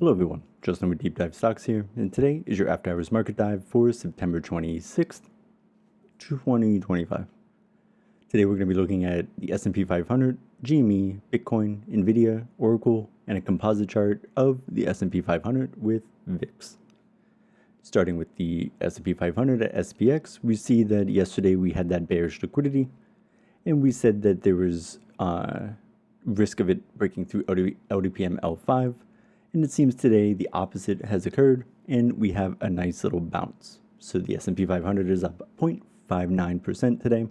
Hello everyone, Justin with Deep Dive Stocks here, and today is your after hours market dive for September 26th, 2025. Today we're going to be looking at the S&P 500, GME, Bitcoin, NVIDIA, Oracle, and a composite chart of the S&P 500 with VIX. Starting with the S&P 500 at SPX, we see that yesterday we had that bearish liquidity, and we said that there was risk of it breaking through LDPM L5. And it seems today the opposite has occurred, and we have a nice little bounce. So the S&P 500 is up 0.59% today,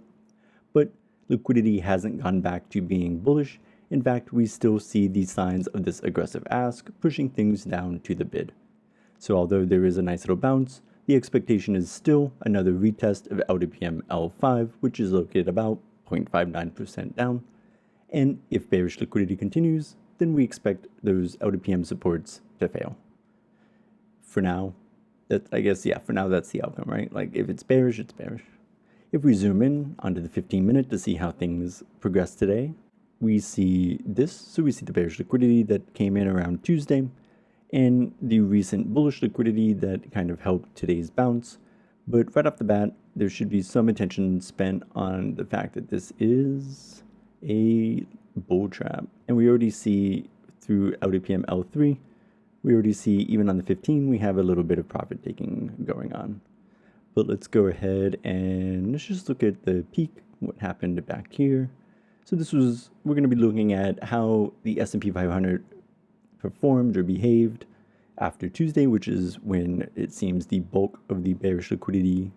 but liquidity hasn't gone back to being bullish. In fact, we still see the signs of this aggressive ask pushing things down to the bid. So although there is a nice little bounce, the expectation is still another retest of LDPM L5, which is located about 0.59% down. And if bearish liquidity continues, then we expect those LDPM supports to fail. For now, for now that's the outcome, right? Like if it's bearish, it's bearish. If we zoom in onto the 15-minute to see how things progress today, we see this. So we see the bearish liquidity that came in around Tuesday and the recent bullish liquidity that kind of helped today's bounce. But right off the bat, there should be some attention spent on the fact that this is a bull trap, and we already see through LDPM L3, we already see even on the 15 we have a little bit of profit taking going on. But let's go ahead and let's just look at the peak, what happened back here. So we're going to be looking at how the S&P 500 performed or behaved after Tuesday, which is when it seems the bulk of the bearish liquidity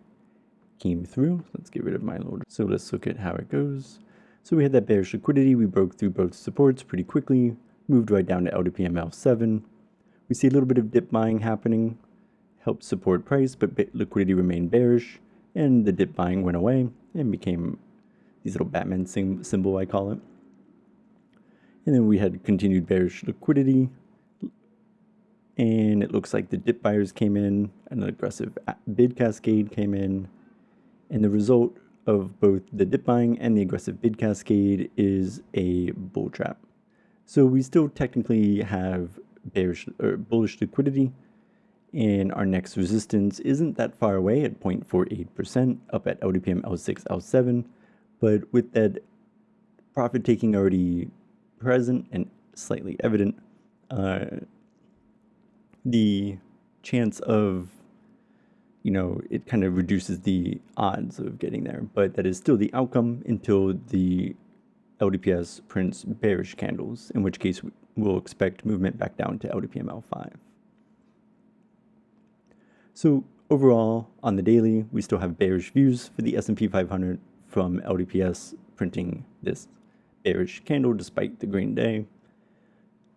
came through. Let's get rid of my loader. So let's look at how it goes. So we had that bearish liquidity, we broke through both supports pretty quickly, moved right down to LDPM L7. We see a little bit of dip buying happening, helped support price, but liquidity remained bearish, and the dip buying went away and became these little Batman symbol, I call it. And then we had continued bearish liquidity, and it looks like the dip buyers came in, an aggressive bid cascade came in, and the result of both the dip buying and the aggressive bid cascade is a bull trap. So we still technically have bearish or bullish liquidity, and our next resistance isn't that far away at 0.48% up at LDPM L6, L7, but with that profit taking already present and slightly evident, the chance of it kind of reduces the odds of getting there, but that is still the outcome until the LDPS prints bearish candles, in which case we'll expect movement back down to LDPM L5. So overall, on the daily, we still have bearish views for the S&P 500 from LDPS printing this bearish candle despite the green day.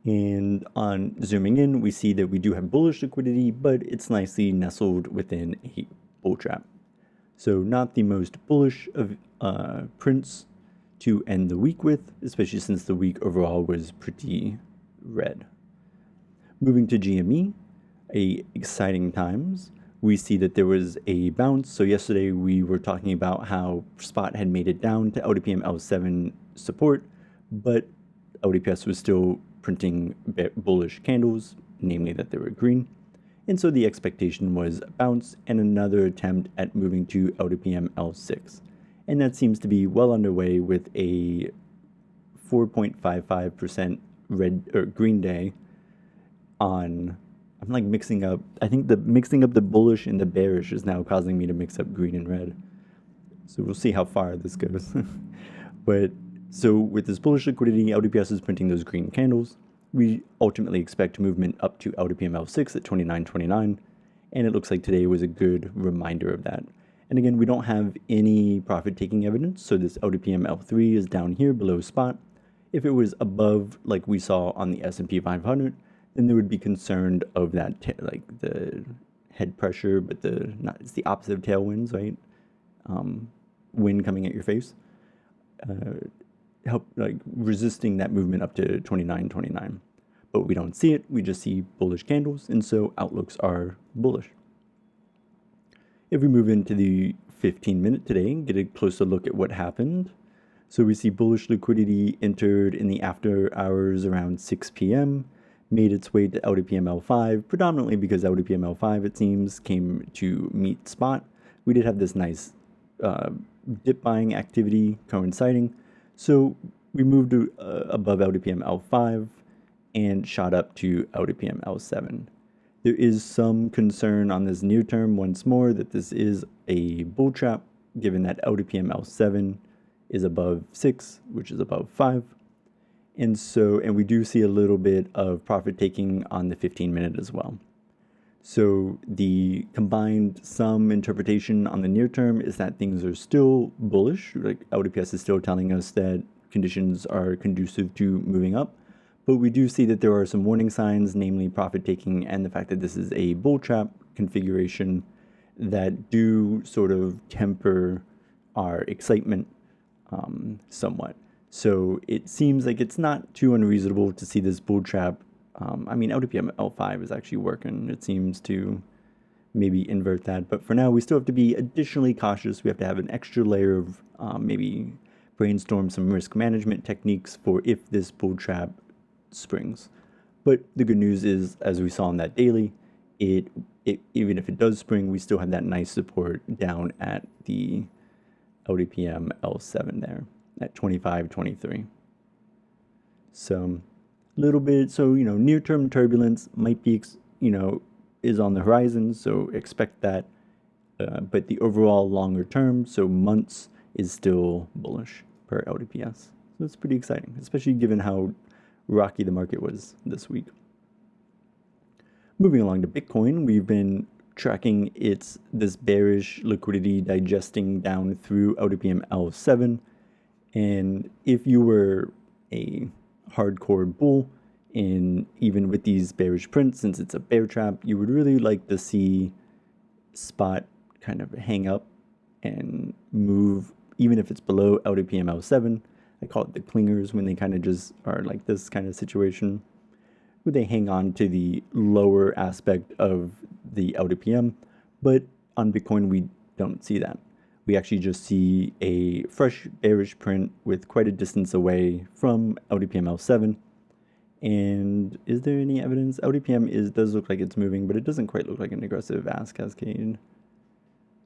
And on zooming in, we see that we do have bullish liquidity, but it's nicely nestled within a bull trap. So not the most bullish of prints to end the week with, especially since the week overall was pretty red. Moving to GME, exciting times. We see that there was a bounce. So yesterday we were talking about how spot had made it down to LDPM L7 support, but LDPS was still printing bullish candles, namely that they were green. And so the expectation was a bounce and another attempt at moving to LDPM L6. And that seems to be well underway with a 4.55% red or green day on, I'm like mixing up, I think the mixing up the bullish and the bearish is now causing me to mix up green and red. So we'll see how far this goes. But so with this bullish liquidity, LDPS is printing those green candles. We ultimately expect movement up to LDPM L6 at 29.29, and it looks like today was a good reminder of that. And again, we don't have any profit-taking evidence, so this LDPM L3 is down here below spot. If it was above, like we saw on the S&P 500, then there would be concern of that, like the head pressure, but it's the opposite of tailwinds, right? Wind coming at your face. Help like resisting that movement up to 29.29, but we don't see it. We just see bullish candles, and so outlooks are bullish. If we move into the 15-minute today and get a closer look at what happened, so we see bullish liquidity entered in the after hours around 6 p.m. made its way to LDPM L5, predominantly because LDPM L5, it seems, came to meet spot. We did have this nice dip buying activity coinciding. So we moved to, above LDPM L5 and shot up to LDPM L7. There is some concern on this near term once more that this is a bull trap, given that LDPM L7 is above 6, which is above 5. And we do see a little bit of profit taking on the 15-minute as well. So the combined sum interpretation on the near term is that things are still bullish. Like LDPS is still telling us that conditions are conducive to moving up. But we do see that there are some warning signs, namely profit taking and the fact that this is a bull trap configuration that do sort of temper our excitement somewhat. So it seems like it's not too unreasonable to see this bull trap. LDPM L5 is actually working. It seems to maybe invert that. But for now, we still have to be additionally cautious. We have to have an extra layer of maybe brainstorm some risk management techniques for if this bull trap springs. But the good news is, as we saw in that daily, it even if it does spring, we still have that nice support down at the LDPM L7 there at 25.23. So a little bit, so near-term turbulence might be is on the horizon, so expect that. But the overall longer term, so months, is still bullish per LDPS. So it's pretty exciting, especially given how rocky the market was this week. Moving along to Bitcoin, we've been tracking this bearish liquidity digesting down through LDPM L7. And if you were a hardcore bull, and even with these bearish prints, since it's a bear trap, you would really like to see spot kind of hang up and move, even if it's below LDPM L7. I call it the clingers, when they kind of just are like this kind of situation, where they hang on to the lower aspect of the LDPM. But on Bitcoin, we don't see that. We actually just see a fresh bearish print with quite a distance away from LDPM L7. And is there any evidence? LDPM does look like it's moving, but it doesn't quite look like an aggressive ass cascade.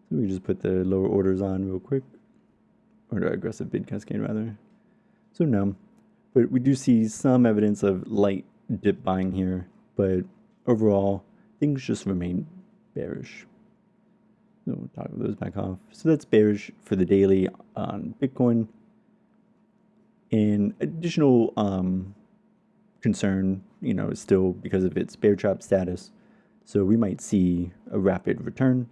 So we just put the lower orders on real quick, or the aggressive bid cascade rather. So no, but we do see some evidence of light dip buying here, but overall things just remain bearish. So we'll toggle those back off. So that's bearish for the daily on Bitcoin. And additional concern, is still because of its bear trap status. So we might see a rapid return.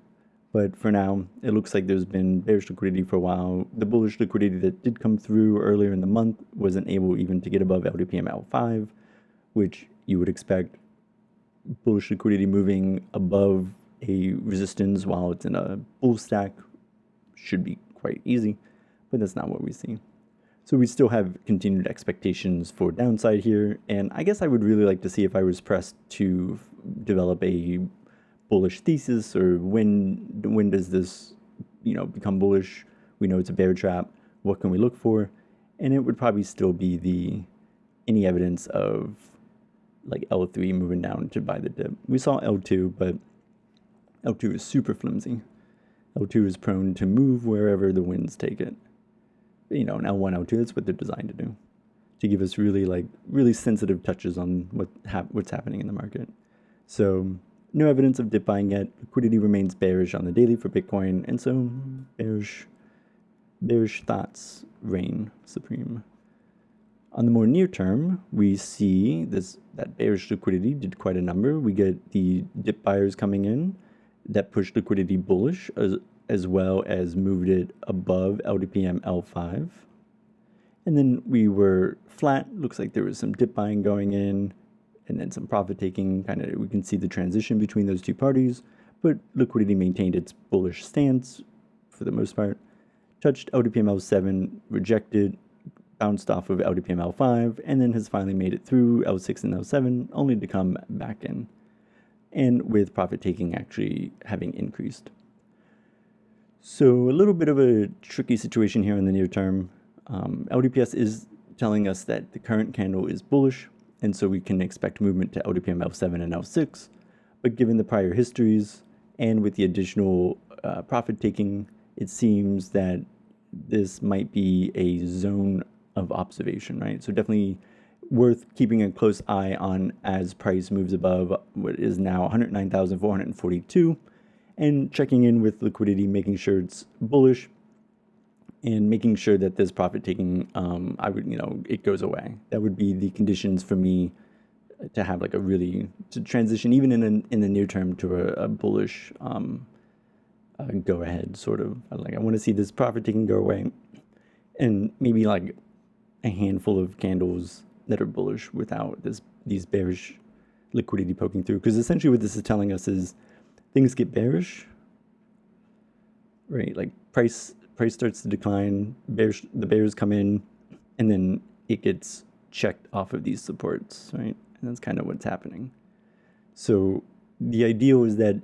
But for now, it looks like there's been bearish liquidity for a while. The bullish liquidity that did come through earlier in the month wasn't able even to get above LDPM L5, which you would expect. Bullish liquidity moving above a resistance while it's in a bull stack should be quite easy, but that's not what we see. So we still have continued expectations for downside here, and I guess I would really like to see if I was pressed to develop a bullish thesis, or when does this become bullish? We know it's a bear trap. What can we look for? And it would probably still be any evidence of like L3 moving down to buy the dip. We saw L2, but L2 is super flimsy. L2 is prone to move wherever the winds take it. An L1, L2, that's what they're designed to do, to give us really sensitive touches on what's happening in the market. So no evidence of dip buying yet. Liquidity remains bearish on the daily for Bitcoin, and so bearish thoughts reign supreme. On the more near term, we see that bearish liquidity did quite a number. We get the dip buyers coming in that pushed liquidity bullish, as well as moved it above LDPM L5. And then we were flat. Looks like there was some dip buying going in, and then some profit taking. We can see the transition between those two parties, but liquidity maintained its bullish stance for the most part. Touched LDPM L7, rejected, bounced off of LDPM L5, and then has finally made it through L6 and L7, only to come back in, and with profit taking actually having increased. So a little bit of a tricky situation here in the near term. LDPS is telling us that the current candle is bullish, and so we can expect movement to LDPM L7 and L6. But given the prior histories and with the additional profit taking, it seems that this might be a zone of observation, right? So definitely worth keeping a close eye on as price moves above what is now 109,442, and checking in with liquidity, making sure it's bullish, and making sure that this profit taking, it goes away. That would be the conditions for me to have like to transition even in the near term to a bullish go ahead sort of. Like I want to see this profit taking go away, and maybe like a handful of candles that are bullish without these bearish liquidity poking through. Because essentially what this is telling us is things get bearish, right? Like price starts to decline, the bears come in, and then it gets checked off of these supports, right? And that's kind of what's happening. So the ideal is that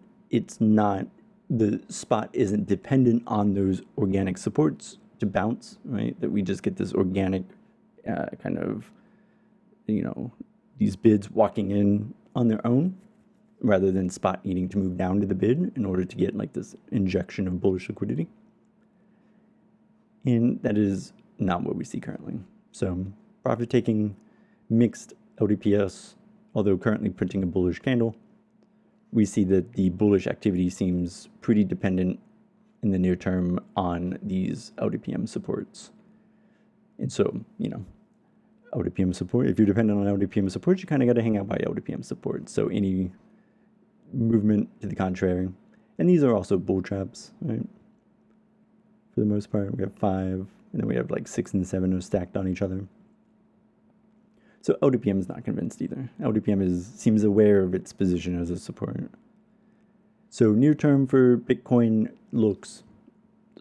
the spot isn't dependent on those organic supports to bounce, right? That we just get this organic kind of, these bids walking in on their own, rather than spot needing to move down to the bid in order to get like this injection of bullish liquidity. And that is not what we see currently. So profit taking, mixed LDPS, although currently printing a bullish candle. We see that the bullish activity seems pretty dependent in the near term on these LDPM supports. And so, LDPM support, if you're dependent on LDPM support, you kind of got to hang out by LDPM support. So any movement to the contrary. And these are also bull traps, right? For the most part, we have 5, and then we have like 6 and 7 are stacked on each other. So LDPM is not convinced either. LDPM seems aware of its position as a support. So near term for Bitcoin looks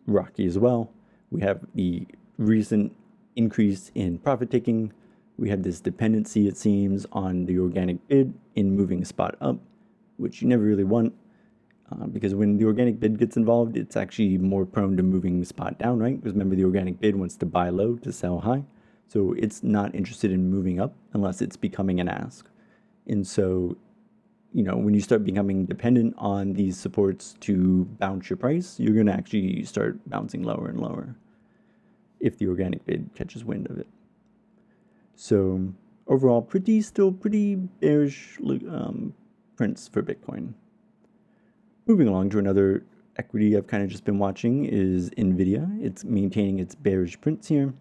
rocky as well. We have the recent increase in profit taking. We have this dependency, it seems, on the organic bid in moving spot up, which you never really want. Because when the organic bid gets involved, it's actually more prone to moving spot down, right? Because remember, the organic bid wants to buy low to sell high. So it's not interested in moving up unless it's becoming an ask. And so, when you start becoming dependent on these supports to bounce your price, you're going to actually start bouncing lower and lower if the organic bid catches wind of it. So overall, still pretty bearish prints for Bitcoin. Moving along to another equity I've kind of just been watching is NVIDIA. It's maintaining its bearish prints here.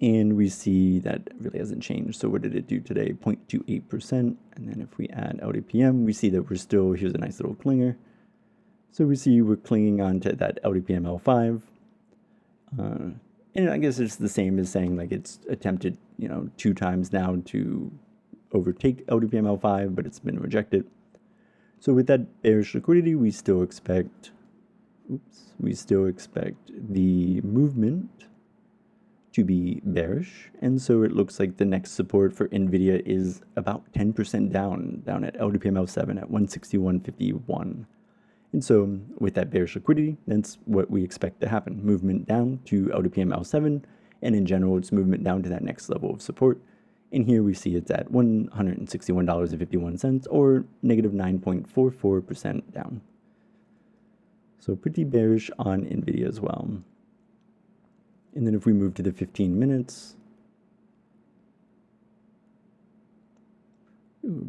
And we see that it really hasn't changed. So what did it do today? 0.28%. And then if we add LDPM, we see that here's a nice little clinger. So we see we're clinging on to that LDPM L5. And I guess it's the same as saying like it's attempted, 2 times now to overtake LDPM L5, but it's been rejected. So with that bearish liquidity, we still expect the movement to be bearish. And so it looks like the next support for NVIDIA is about 10% down at LDPM L7 at 161.51. And so with that bearish liquidity, that's what we expect to happen. Movement down to LDPM L7, and in general, it's movement down to that next level of support. And here we see it's at $161.51, or negative 9.44% down. So pretty bearish on NVIDIA as well. And then if we move to the 15 minutes,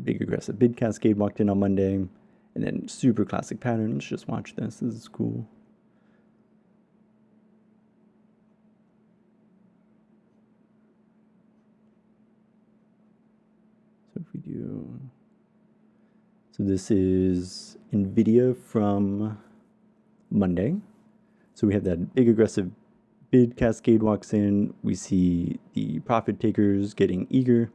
big aggressive bid cascade walked in on Monday, and then super classic pattern. Let's just watch this. This is cool. So if we do, so this is NVIDIA from Monday. So we have that big aggressive bid cascade walks in. We see the profit takers getting eager.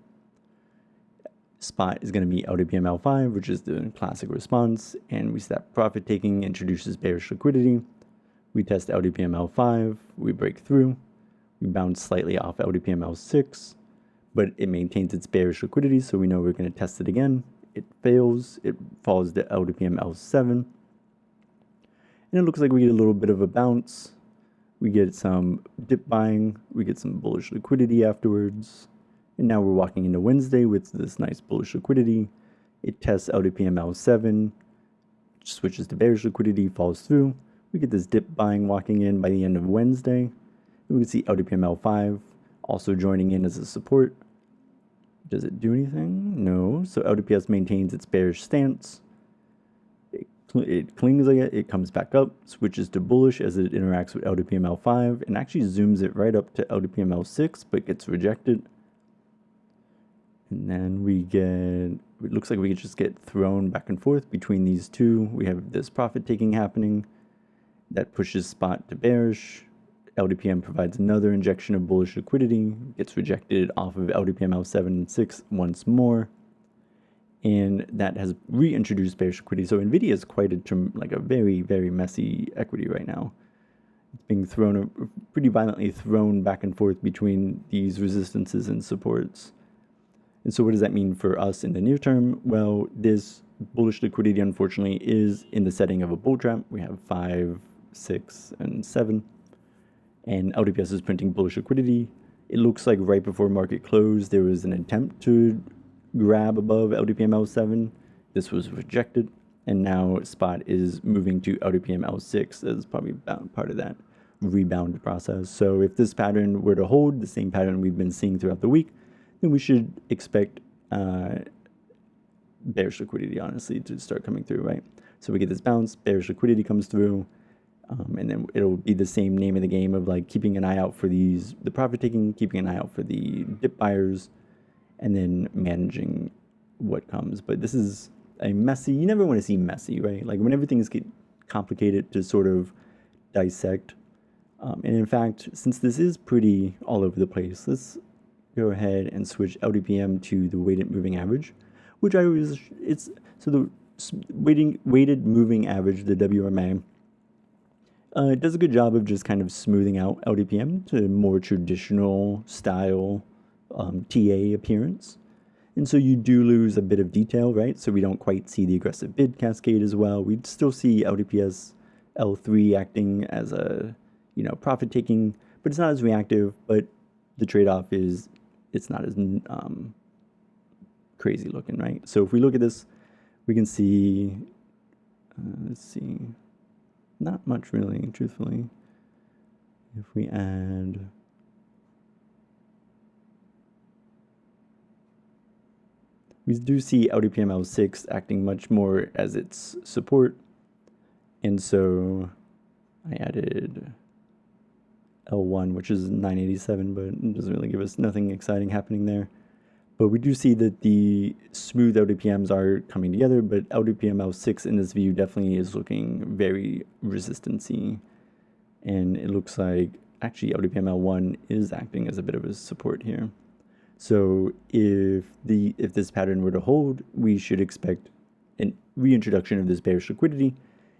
Spot is going to be LDPM L5, which is the classic response. And we see that profit taking introduces bearish liquidity. We test LDPM L5. We break through. We bounce slightly off LDPM L6, but it maintains its bearish liquidity. So we know we're going to test it again. It fails. It falls to LDPM L7. And it looks like we get a little bit of a bounce. We get some dip buying. We get some bullish liquidity afterwards. And now we're walking into Wednesday with this nice bullish liquidity. It tests LDPM L7, switches to bearish liquidity, falls through. We get this dip buying walking in by the end of Wednesday. We can see LDPM L5 also joining in as a support. Does it do anything? No. So LDPS maintains its bearish stance. It clings like it comes back up, switches to bullish as it interacts with LDPM L5, and actually zooms it right up to LDPM L6, but gets rejected. And then we get, it looks like we could just get thrown back and forth between these two. We have this profit taking happening that pushes spot to bearish. LDPM provides another injection of bullish liquidity, gets rejected off of LDPM L7 and 6 once more. And that has reintroduced bearish liquidity. So NVIDIA is quite a very, very messy equity right now. It's being thrown, pretty violently thrown back and forth between these resistances and supports. And so what does that mean for us in the near term? Well, this bullish liquidity, unfortunately, is in the setting of a bull trap. We have 5, 6, and 7. And LDPS is printing bullish liquidity. It looks like right before market close, there was an attempt to grab above LDPM L7. This was rejected, and now spot is moving to LDPM L6 as probably part of that rebound process. So if this pattern were to hold, the same pattern we've been seeing throughout the week, then we should expect bearish liquidity, honestly, to start coming through, right? So we get this bounce, bearish liquidity comes through, and then it'll be the same name of the game of like keeping an eye out for the profit taking, keeping an eye out for the dip buyers, and then managing what comes. But this is a messy, you never want to see messy, right? Like when everything's get complicated to sort of dissect. And in fact, since this is pretty all over the place, let's go ahead and switch LDPM to the weighted moving average, which so the weighted moving average, the WMA, it does a good job of just kind of smoothing out LDPM to more traditional style TA appearance. And so you do lose a bit of detail, right? So we don't quite see the aggressive bid cascade as well. We'd still see LDPS L3 acting as a, profit taking, but it's not as reactive. But the trade-off is it's not as crazy looking, right? So if we look at this, we can see, let's see, not much really, truthfully. If we add, we do see LDPM L6 acting much more as its support. And so I added L1, which is 987, but it doesn't really give us nothing exciting happening there. But we do see that the smooth LDPMs are coming together, but LDPM L6 in this view definitely is looking very resistancy. And it looks like actually LDPM L1 is acting as a bit of a support here. So if this pattern were to hold, we should expect a reintroduction of this bearish liquidity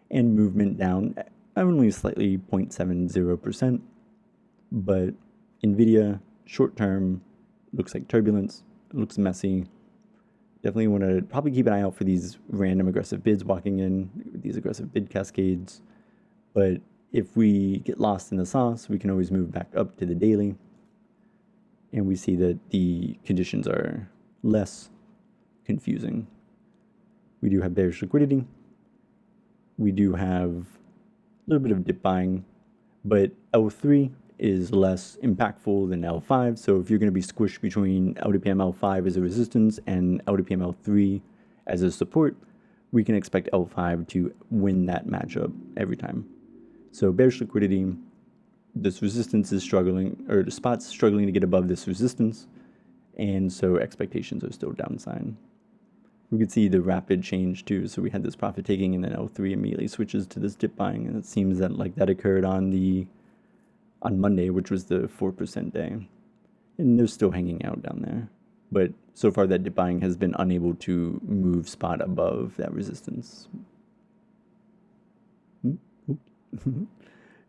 and movement down only slightly 0.70%. But NVIDIA short term looks like turbulence, looks messy. Definitely want to probably keep an eye out for these random aggressive bids walking in, these aggressive bid cascades. But if we get lost in the sauce, we can always move back up to the daily. And we see that the conditions are less confusing. We do have bearish liquidity. We do have a little bit of dip buying, but L3 is less impactful than L5. So if you're going to be squished between LDPM L5 as a resistance and LDPM L3 as a support, we can expect L5 to win that matchup every time. So bearish liquidity, this resistance is struggling, or the spot's struggling to get above this resistance, and so expectations are still downside. We could see the rapid change too. So we had this profit taking, and then L3 immediately switches to this dip buying, and it seems that that occurred on Monday, which was the 4% day, and they're still hanging out down there. But so far, that dip buying has been unable to move spot above that resistance.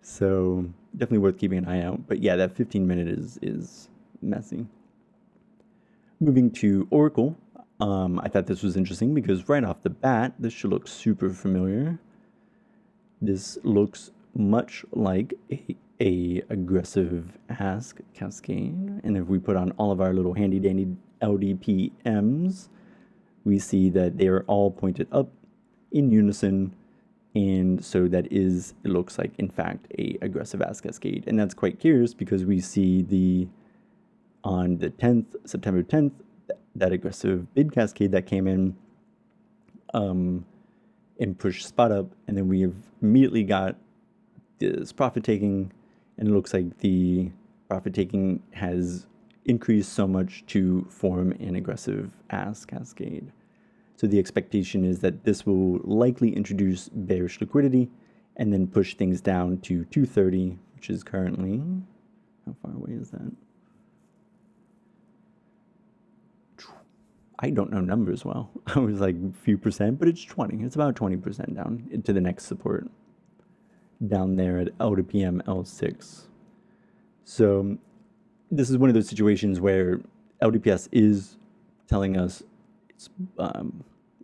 So definitely worth keeping an eye out. But yeah, that 15-minute is messy. Moving to ORCL, I thought this was interesting because right off the bat, this should look super familiar. This looks much like a a aggressive ask cascade. And if we put on all of our little handy dandy LDPMs, we see that they are all pointed up in unison. And so that is, it looks like, in fact, a aggressive ask cascade. And that's quite curious because we see on the 10th, September 10th, that aggressive bid cascade that came in and pushed spot up. And then we have immediately got this profit taking, and it looks like the profit taking has increased so much to form an aggressive ask cascade. So the expectation is that this will likely introduce bearish liquidity and then push things down to 230, which is currently, how far away is that? I don't know numbers well. I was like a few percent, but it's 20. It's about 20% down into the next support down there at LDPM L6. So this is one of those situations where LDPS is telling us it's,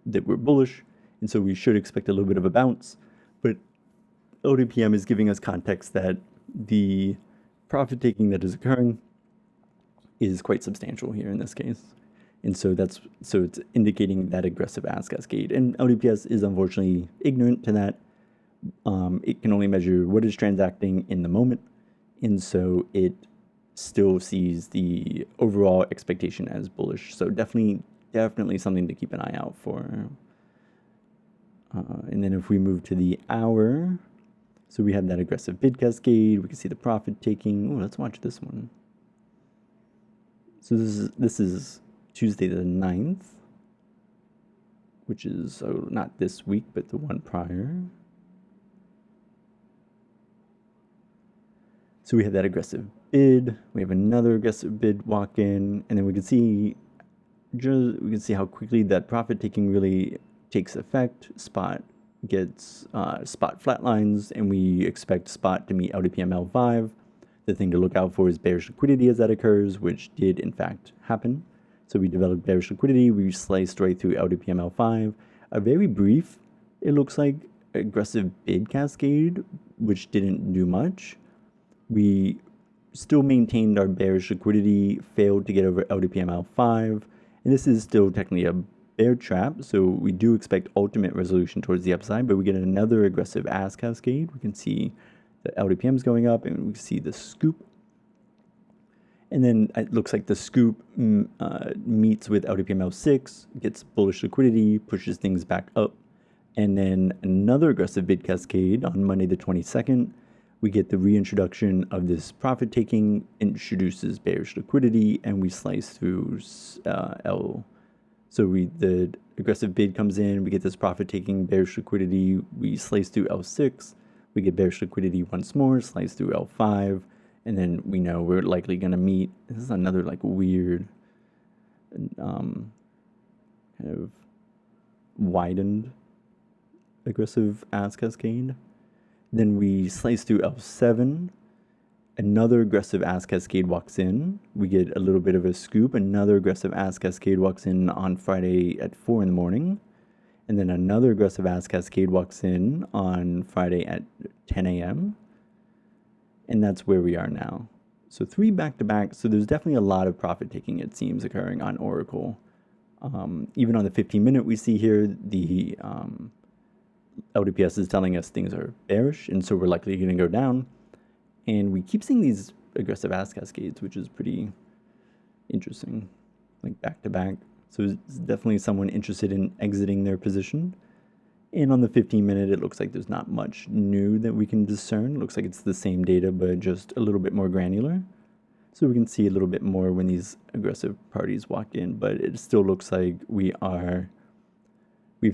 that we're bullish, and so we should expect a little bit of a bounce, but LDPM is giving us context that the profit taking that is occurring is quite substantial here in this case. And so it's indicating that aggressive ask cascade. And LDPS is unfortunately ignorant to that. It can only measure what is transacting in the moment. And so it still sees the overall expectation as bullish. So definitely something to keep an eye out for. And then if we move to the hour, so we have that aggressive bid cascade. We can see the profit taking. Oh, let's watch this one. So this is Tuesday the 9th, which is not this week, but the one prior. So we have that aggressive bid. We have another aggressive bid walk in, and then we can see how quickly that profit taking really takes effect. Spot gets spot flatlines, and we expect spot to meet LDPM L5. The thing to look out for is bearish liquidity as that occurs, which did in fact happen. So we developed bearish liquidity. We sliced right through LDPM L5. A very brief, it looks like, aggressive bid cascade, which didn't do much. We still maintained our bearish liquidity, failed to get over LDPM L5, and this is still technically a bear trap, so we do expect ultimate resolution towards the upside, but we get another aggressive ask cascade. We can see the LDPM is going up, and we can see the scoop. And then it looks like the scoop meets with LDPM L6, gets bullish liquidity, pushes things back up, and then another aggressive bid cascade on Monday the 22nd. We get the reintroduction of this profit taking, introduces bearish liquidity, and we slice through L. So the aggressive bid comes in, we get this profit taking, bearish liquidity, we slice through L6, we get bearish liquidity once more, slice through L5, and then we know we're likely going to meet. This is another like weird, kind of widened aggressive ask cascade. Then we slice through L7. Another aggressive ask cascade walks in. We get a little bit of a scoop. Another aggressive ask cascade walks in on Friday at 4 in the morning. And then another aggressive ask cascade walks in on Friday at 10 a.m. And that's where we are now. So 3 back-to-back. So there's definitely a lot of profit taking, it seems, occurring on Oracle. Even on the 15-minute, we see here the LDPS is telling us things are bearish, and so we're likely going to go down. And we keep seeing these aggressive ask cascades, which is pretty interesting, like back-to-back. So it's definitely someone interested in exiting their position. And on the 15-minute, it looks like there's not much new that we can discern. It looks like it's the same data, but just a little bit more granular. So we can see a little bit more when these aggressive parties walk in, but it still looks like we've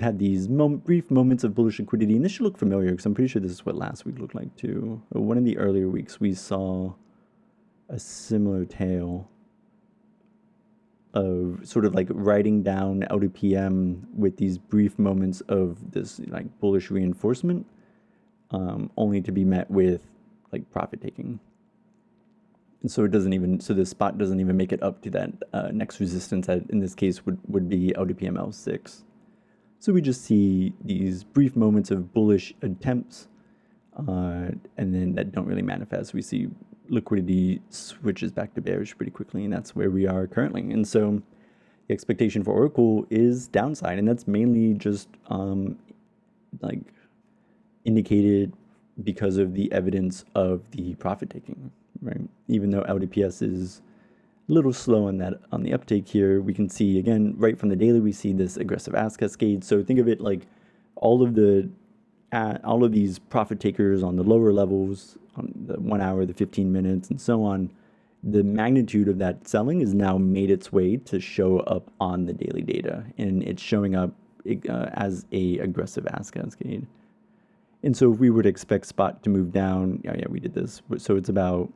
had these brief moments of bullish liquidity, and this should look familiar because I'm pretty sure this is what last week looked like too. One of the earlier weeks, we saw a similar tale of sort of like writing down LDPM with these brief moments of this like bullish reinforcement, only to be met with like profit taking. And so the spot doesn't even make it up to that next resistance that in this case would be LDPM L6. So we just see these brief moments of bullish attempts, and then that don't really manifest. We see liquidity switches back to bearish pretty quickly, and that's where we are currently. And so the expectation for Oracle is downside, and that's mainly just like indicated because of the evidence of the profit taking, right? Even though LDPS is a little slow on that, on the uptake here, we can see again right from the daily we see this aggressive ask cascade. So think of it like all of these profit takers on the lower levels, on the 1 hour, the 15 minutes, and so on. The magnitude of that selling has now made its way to show up on the daily data, and it's showing up as a aggressive ask cascade. And so if we were to expect spot to move down, yeah, we did this. So it's about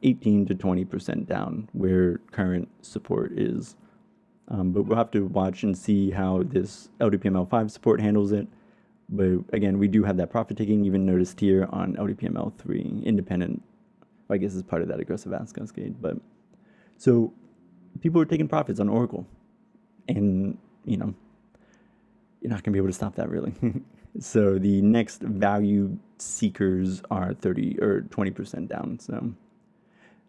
18 to 20% down where current support is. But we'll have to watch and see how this LDPM L5 support handles it. But again, we do have that profit taking, even noticed here on LDPM L3, independent. I guess it's part of that aggressive ask cascade. But so people are taking profits on Oracle, and you know, you're not gonna be able to stop that really. So the next value seekers are 30 or 20% down. So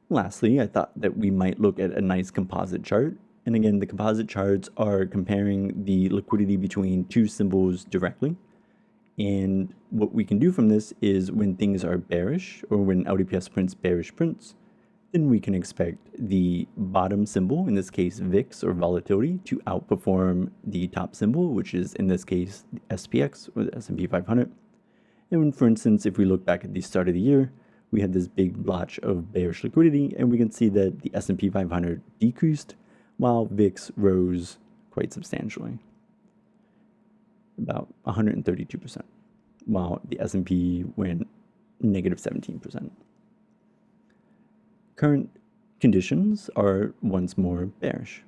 lastly, I thought that we might look at a nice composite chart. And again, the composite charts are comparing the liquidity between two symbols directly. And what we can do from this is when things are bearish, or when LDPS prints bearish prints, then we can expect the bottom symbol, in this case VIX or volatility, to outperform the top symbol, which is in this case the SPX or the S&P 500. And when, for instance, if we look back at the start of the year, we had this big blotch of bearish liquidity, and we can see that the S&P 500 decreased while VIX rose quite substantially, about 132%, while the S&P went negative 17%. Current conditions are once more bearish,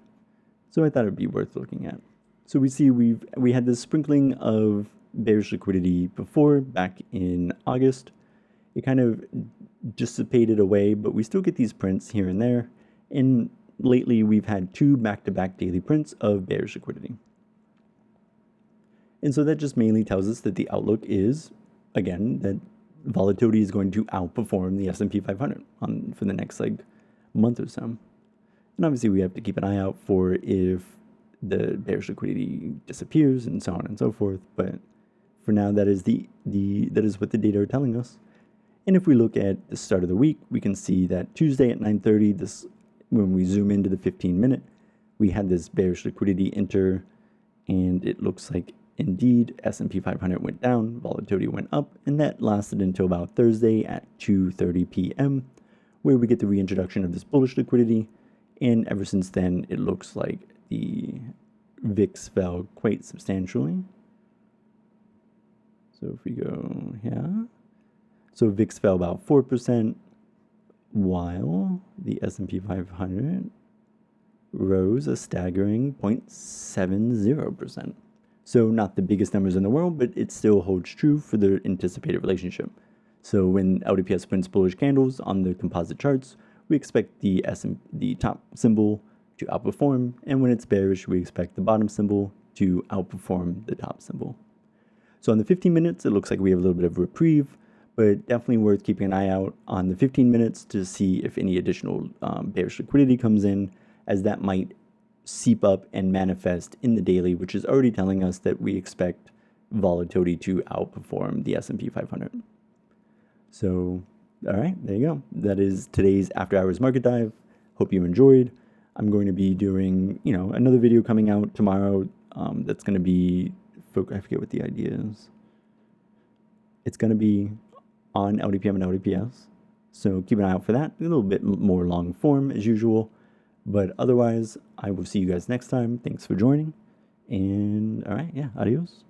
so I thought it'd be worth looking at. So we see we had this sprinkling of bearish liquidity before, back in August. It kind of dissipated away, but we still get these prints here and there. And lately we've had 2 back-to-back daily prints of bearish liquidity. And so that just mainly tells us that the outlook is, again, that volatility is going to outperform the S&P 500 for the next month or so. And obviously we have to keep an eye out for if the bearish liquidity disappears and so on and so forth. But for now, that is that is what the data are telling us. And if we look at the start of the week, we can see that Tuesday at 9:30, when we zoom into the 15-minute, we had this bearish liquidity enter, and it looks like indeed S&P 500 went down, volatility went up, and that lasted until about Thursday at 2:30 p.m., where we get the reintroduction of this bullish liquidity. And ever since then, it looks like the VIX fell quite substantially. So if we go here, so VIX fell about 4%, while the S&P 500 rose a staggering 0.70%. So not the biggest numbers in the world, but it still holds true for the anticipated relationship. So when LDPS prints bullish candles on the composite charts, we expect the top symbol to outperform, and when it's bearish, we expect the bottom symbol to outperform the top symbol. So on the 15 minutes, it looks like we have a little bit of reprieve, but definitely worth keeping an eye out on the 15 minutes to see if any additional bearish liquidity comes in, as that might seep up and manifest in the daily, which is already telling us that we expect volatility to outperform the S&P 500. So, all right, there you go. That is today's after hours market dive. Hope you enjoyed. I'm going to be doing, another video coming out tomorrow. That's going to be, I forget what the idea is. It's going to be on LDPM and LDPS. So keep an eye out for that. A little bit more long form as usual. But otherwise, I will see you guys next time. Thanks for joining. And all right, adios.